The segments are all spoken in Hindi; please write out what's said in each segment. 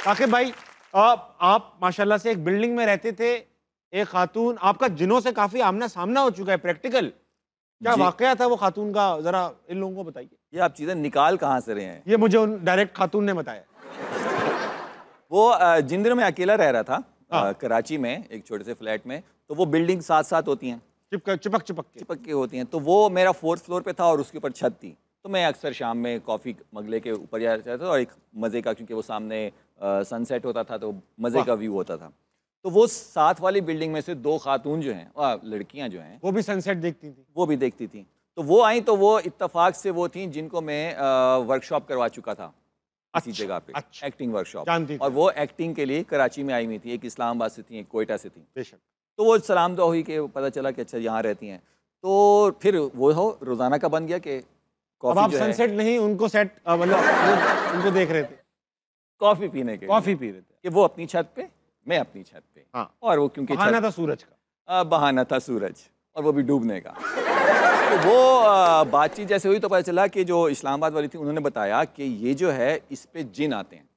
साकिब भाई, आप माशाल्लाह से एक बिल्डिंग में रहते थे, एक खातून, आपका जिनों से काफी आमना सामना हो चुका है, प्रैक्टिकल। क्या वाकया था वो खातून का, जरा इन लोगों को बताइए। ये आप चीजें निकाल कहाँ से रहे हैं? ये मुझे उन डायरेक्ट खातून ने बताया। वो जिन दिनों में अकेला रह रहा था कराची में एक छोटे से फ्लैट में, तो वो बिल्डिंग साथ साथ होती हैं, चिपक के होती हैं। तो वो मेरा 4th फ्लोर पे था और उसके ऊपर छत थी। तो मैं अक्सर शाम में कॉफ़ी मगले के ऊपर जाता था और एक मज़े का, क्योंकि वो सामने सनसेट होता था तो मज़े का व्यू होता था। तो वो साथ वाली बिल्डिंग में से 2 खातून जो हैं, लड़कियां जो हैं, वो भी सनसेट देखती थी। वो भी देखती थी। तो वो आई, तो वो इत्तेफाक से वो थी जिनको मैं वर्कशॉप करवा चुका था इसी जगह पे, एक्टिंग वर्कशॉप। और वो एक्टिंग के लिए कराची में आई हुई थी, एक इस्लामाबाद से थी, एक कोयटा से थी। बेशक। तो वो सलाम दुआ हुई कि पता चला कि अच्छा यहाँ रहती हैं। तो फिर वो रोज़ाना का बन गया कि अब आप सनसेट नहीं, उनको सेट, मतलब उनको देख रहे थे, कॉफ़ी पीने के, कॉफ़ी पी रहे थे कि वो अपनी छत पे, मैं अपनी छत पे। हाँ। और वो क्योंकि बहाना था सूरज का, बहाना था सूरज, और वो भी डूबने का। तो वो बातचीत जैसे हुई तो पता चला कि जो इस्लामाबाद वाली थी उन्होंने बताया कि ये जो है इस पे जिन आते हैं।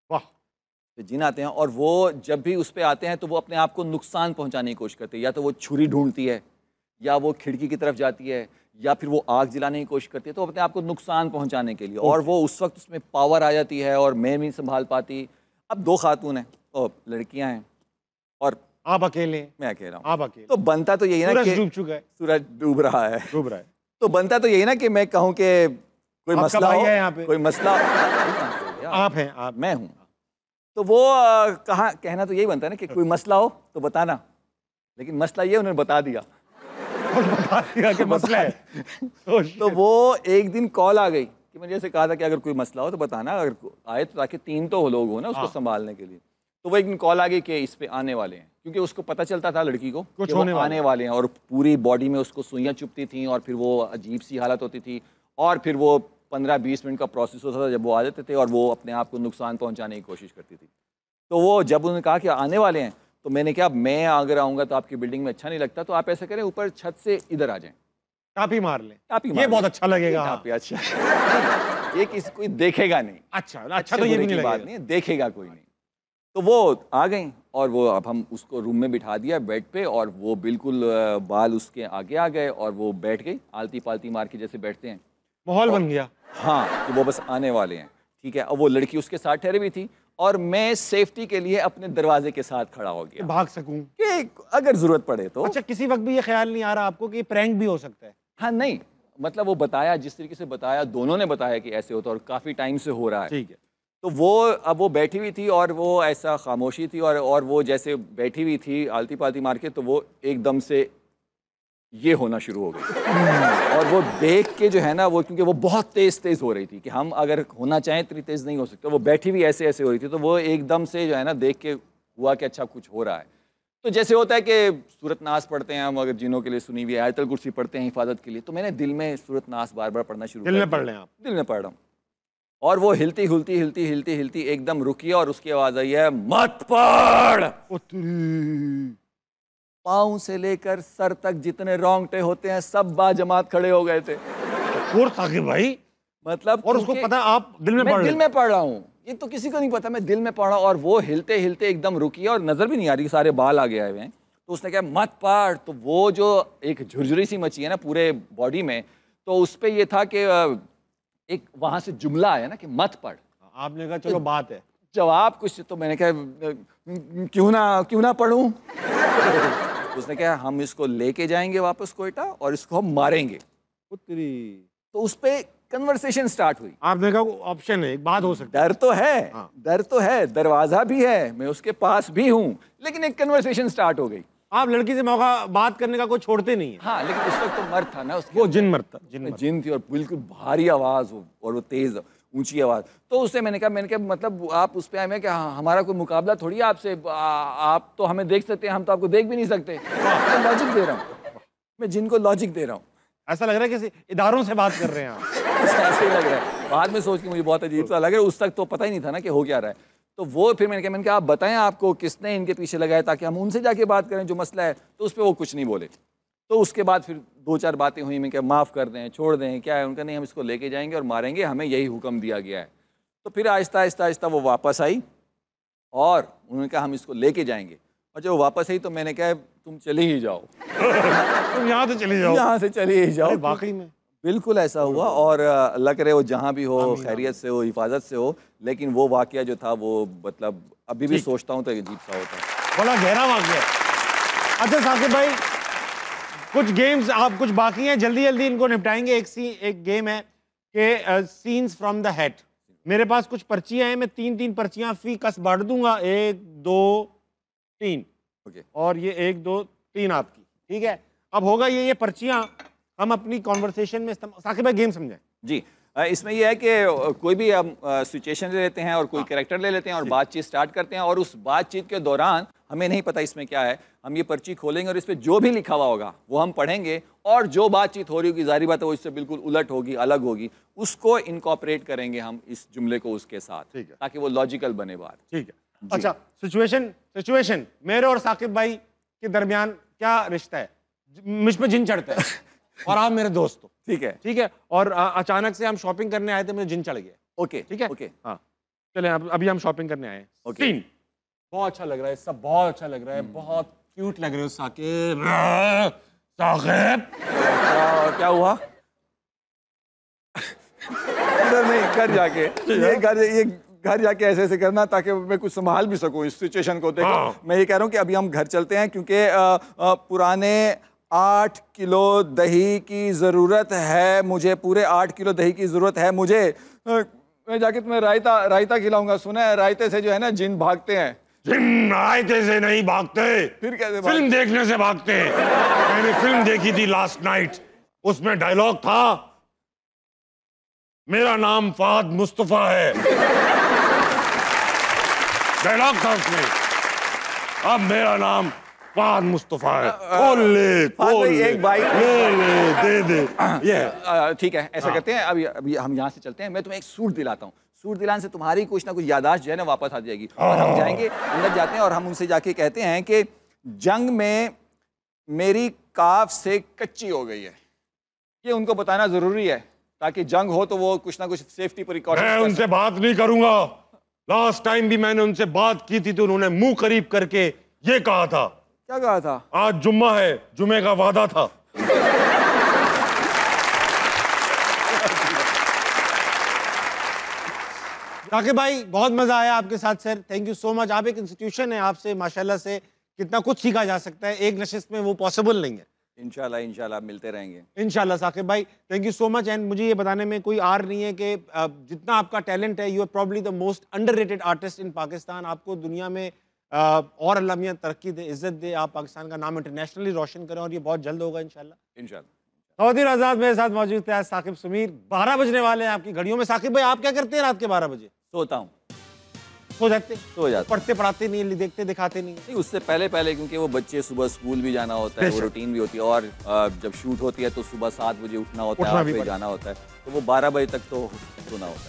वाह। तो जिन आते हैं, और वो जब भी उस पे आते हैं तो वो अपने आप को नुकसान पहुंचाने की कोशिश करते हैं। या तो वो छुरी ढूंढती है, या वो खिड़की की तरफ जाती है, या फिर वो आग जलाने की कोशिश करती है, तो अपने आप को नुकसान पहुंचाने के लिए। और वो उस वक्त उसमें पावर आ जाती है और मैं नहीं संभाल पाती। अब 2 खातून हैं और लड़कियां हैं और आप अकेले, मैं अकेला हूँ। आप अकेले। तो बनता तो यही ना कि सूरज डूब चुका है, सूरज डूब रहा है, डूब रहा है। तो बनता तो यही ना कि मैं कहूँ कि कोई मसला हो, यहाँ पे कोई मसला आप हैं, आप, मैं हूँ। तो वो कहना तो यही बनता है ना कि कोई मसला हो तो बताना, लेकिन मसला ये उन्होंने बता दिया कि मसला है। तो वो एक दिन कॉल आ गई कि मैंने जैसे कहा था कि अगर कोई मसला हो तो बताना, अगर आए तो, ताकि 3 तो लोग हो ना उसको संभालने के लिए। तो वो एक दिन कॉल आ गई कि इस पे आने वाले हैं, क्योंकि उसको पता चलता था लड़की को कुछ कि वो आने वाले हैं, और पूरी बॉडी में उसको सुइयां चुभती थी और फिर वो अजीब सी हालत होती थी, और फिर वो 15-20 मिनट का प्रोसेस होता था जब वो आ जाते थे, और वो अपने आप को नुकसान पहुंचाने की कोशिश करती थी। तो वो जब उन्होंने कहा कि आने वाले हैं, तो मैंने कहा मैं अगर आऊँगा तो आपकी बिल्डिंग में अच्छा नहीं लगता, तो आप ऐसा करें ऊपर छत से इधर आ जाएं, टापी मार लें, ये बहुत अच्छा लगेगा। टापी, अच्छा ये किसी कोई देखेगा नहीं, अच्छा तो ये भी नहीं बात नहीं है, देखेगा कोई नहीं। तो वो आ गई, और वो अब हम उसको रूम में बिठा दिया बेड पे, और वो बिल्कुल बाल उसके आगे आ गए, और वो बैठ गई आलती पालती मार के जैसे बैठते हैं, माहौल बन गया। हाँ, कि वो बस आने वाले हैं, ठीक है। अब वो लड़की उसके साथ ठहरी हुई थी, और मैं सेफ्टी के लिए अपने दरवाजे के साथ खड़ा हो गया, भाग सकूं कि अगर जरूरत पड़े तो। अच्छा, किसी वक्त भी ये ख्याल नहीं आ रहा आपको कि प्रैंक भी हो सकता है? हाँ, नहीं, मतलब वो बताया जिस तरीके से बताया, दोनों ने बताया कि ऐसे होता है, और काफ़ी टाइम से हो रहा है, ठीक है। तो वो अब वो बैठी हुई थी, और वो ऐसा खामोशी थी, और वो जैसे बैठी हुई थी आलती पालती मार के, तो वो एकदम से ये होना शुरू हो गई। और वो देख के जो है ना, वो क्योंकि वो बहुत तेज़ हो रही थी कि हम अगर होना चाहें इतनी तेज़ नहीं हो सकते, वो बैठी हुई ऐसे ऐसे हो रही थी, तो वो एकदम से जो है ना देख के हुआ कि अच्छा कुछ हो रहा है। तो जैसे होता है कि सूरत नास पढ़ते हैं हम, अगर जिनों के लिए सुनी हुई आयतल कुर्सी पढ़ते हैं हिफाजत के लिए, तो मैंने दिल में सूरत नास बार बार पढ़ना शुरू, दिल में पढ़ लें आप? दिल में पढ़ रहा हूँ, और वो हिलती एकदम रुकी, और उसकी आवाज़ आई है, मत पढ़। पाँव से लेकर सर तक जितने रोंगटे होते हैं सब बाजमात खड़े हो गए थे। साकिब भाई, मतलब, और उसको पता आप दिल में दिल में पढ़ रहा हूँ, ये तो किसी को नहीं पता, मैं दिल में पढ़ रहा हूँ। और वो हिलते एकदम रुकी, और नजर भी नहीं आ रही, सारे बाल आगे आए हुए हैं। तो उसने कहा मत पढ़। तो वो जो एक झुरझुरी सी मची है ना पूरे बॉडी में, तो उस पर यह था कि एक वहां से जुमला आया ना कि मत पढ़। आपने कहा चलो बात है, जवाब कुछ, तो मैंने कहा क्यों ना पढ़ूं। उसने कहा हम इसको लेके जाएंगे वापस कोयटा, और इसको हम मारेंगे। तो उस पे कन्वर्सेशन स्टार्ट हुई। आपने कहा ऑप्शन है, एक बात हो सकती है। डर तो है, डर तो है, दरवाजा भी है, मैं उसके पास भी हूँ, लेकिन एक कन्वर्सेशन स्टार्ट हो गई। आप लड़की से मौका बात करने का कोई छोड़ते नहीं है। हाँ, लेकिन उस वक्त तो मर्द था ना, उसके वो जिन मर्द था, जिन थी, और बिल्कुल भारी आवाज, और वो तेज ऊंची आवाज। तो उससे मैंने कहा मतलब आप उस पे आए हैं कि हमारा कोई मुकाबला थोड़ी है आपसे, आप तो हमें देख सकते हैं, हम तो आपको देख भी नहीं सकते। मैं लॉजिक दे रहा हूँ, मैं जिनको लॉजिक दे रहा हूँ। ऐसा लग रहा है किसी इदारों से बात कर रहे हैं आप। ऐसे ही लग रहा है, बाद में सोच के मुझे बहुत अजीब सा लग रहा है, उस तक तो पता ही नहीं था ना कि हो क्या रहा है। तो वो फिर मैंने कहा आप बताएं आपको किसने इनके पीछे लगाया, ताकि हम उनसे जाके बात करें जो मसला है। तो उस पर वो कुछ नहीं बोले। तो उसके बाद फिर 2-4 बातें हुई, मैं क्या माफ़ कर दें, छोड़ दें, क्या है। उनका नहीं, हम इसको लेके जाएंगे और मारेंगे, हमें यही हुक्म दिया गया है। तो फिर आहिस्ता आहिस्ता वो वापस आई, और उन्होंने कहा हम इसको लेके जाएंगे। और जब वो वापस आई तो मैंने कहा तुम चले ही जाओ, तुम यहाँ से चले जाओ, यहाँ से चले ही जाओ। अरे वाकई में बिल्कुल ऐसा हुआ। और अल्लाह करे वो जहाँ भी हो, खैरियत से हो, हिफाजत से हो। लेकिन वो वाकया जो था वो मतलब अभी भी सोचता हूँ तो अजीब सा होता है। बड़ा गहरा वाकया। अच्छा साकिब भाई, कुछ गेम्स आप कुछ बाकी हैं, जल्दी जल्दी इनको निपटाएंगे। एक गेम है कि सीन्स फ्रॉम द हेड। मेरे पास कुछ पर्चियां हैं, मैं 3-3 पर्चियां फी कस बांट दूंगा, 1 2 3। ओके। और ये 1 2 3 आपकी, ठीक है। अब होगा ये पर्चियां हम अपनी कॉन्वर्सेशन में साकिब भाई गेम समझें जी। इसमें यह है कि कोई भी हम सिचुएशन ले लेते हैं और कोई कैरेक्टर ले लेते हैं और बातचीत स्टार्ट करते हैं, और उस बातचीत के दौरान हमें नहीं पता इसमें क्या है, हम ये पर्ची खोलेंगे और इस पर जो भी लिखा हुआ होगा वो हम पढ़ेंगे, और जो बातचीत हो रही होगी जाहिर बात है वो इससे बिल्कुल उलट होगी, अलग होगी, उसको इनकॉर्पोरेट करेंगे हम इस जुमले को उसके साथ, ठीक है, ताकि वो लॉजिकल बने बात। ठीक है। अच्छा, सिचुएशन मेरे और साकिब भाई के दरमियान क्या रिश्ता है? मुझ पे जिन चढ़ता है और आप मेरे दोस्त हो, ठीक है, ठीक है। और अचानक से हम शॉपिंग करने आए थे, मुझे जिन चढ़ गया। ओके, ठीक है, ओके, हाँ चले अभी हम शॉपिंग करने आए हैं। ओके। सीन बहुत अच्छा लग रहा है, सब बहुत अच्छा लग रहा है, बहुत क्यूट लग रहे हो साकिब। साकिब क्या हुआ? इधर नहीं, घर जाके ये घर जाके ऐसे ऐसे करना ताकि मैं कुछ संभाल भी सकूं इस सिचुएशन को। देखो हाँ। मैं ये कह रहा हूँ कि अभी हम घर चलते हैं, क्योंकि पुराने 8 किलो दही की ज़रूरत है मुझे, पूरे 8 किलो दही की ज़रूरत है मुझे। मैं जाके तुम्हें रायता खिलाऊंगा। सुना है रायते से जो है ना जिन भागते हैं। जिन रायते से नहीं भागते, फिर कैसे फिल्म देखने से भागते हैं। मैंने फिल्म देखी थी लास्ट नाइट, उसमें डायलॉग था, मेरा नाम फहद मुस्तफा है। डायलॉग था उसमें, अब मेरा नाम फहद मुस्तफा है। खोल ले, एक बाइक ले दे। ये ठीक है, ऐसा करते हैं, अभी हम यहाँ से चलते हैं, मैं तुम्हें एक सूट दिलाता हूँ। सूट दिलाने से तुम्हारी कुछ ना कुछ यादाश्त जो है ना वापस आ जाएगी, और हम जाएंगे अंदर, जाते हैं और हम उनसे जाके कहते हैं कि जंग में मेरी काफ से कच्ची हो गई है। ये उनको बताना जरूरी है ताकि जंग हो तो वो कुछ ना कुछ सेफ्टी प्रिकॉशन। मैं उनसे बात नहीं करूंगा। लास्ट टाइम भी मैंने उनसे बात की थी तो उन्होंने मुंह करीब करके ये कहा था। क्या कहा था? आज जुम्मा है, जुम्मे का वादा था। साकिब भाई बहुत मजा आया आपके साथ sir, thank you so much. आप एक इंस्टीट्यूशन है, आपसे माशाल्लाह से कितना कुछ सीखा जा सकता है, एक नशिस्त में वो पॉसिबल नहीं है। इंशाल्लाह मिलते रहेंगे इंशाल्लाह। साकिब भाई thank you so much. And मुझे ये बताने में कोई आर नहीं है कि जितना आपका टैलेंट है, you are probably the most underrated artist in Pakistan. आपको दुनिया में और अल्लाह मियां तरक्की दे, इज्जत दे, आप पाकिस्तान का नाम इंटरनेशनली रोशन करें, और ये बहुत जल्द होगा इंशाल्लाह। खवातीन आज़ाद मेरे साथ मौजूद थे आज साकिब समीर। 12 बजने वाले हैं आपकी घड़ियों में। साकिब भाई आप क्या करते हैं रात के 12 बजे? सोता हूँ। सो जाते? सो जाते। पढ़ते पढ़ाते नहीं, देखते दिखाते नहीं? उससे पहले क्योंकि वो बच्चे सुबह स्कूल भी जाना होता है, वो रूटीन भी होती है, और जब शूट होती है तो सुबह 7 बजे उठना होता है, 8 बजे जाना होता है, तो वो 12 बजे तक तो सोना होता है।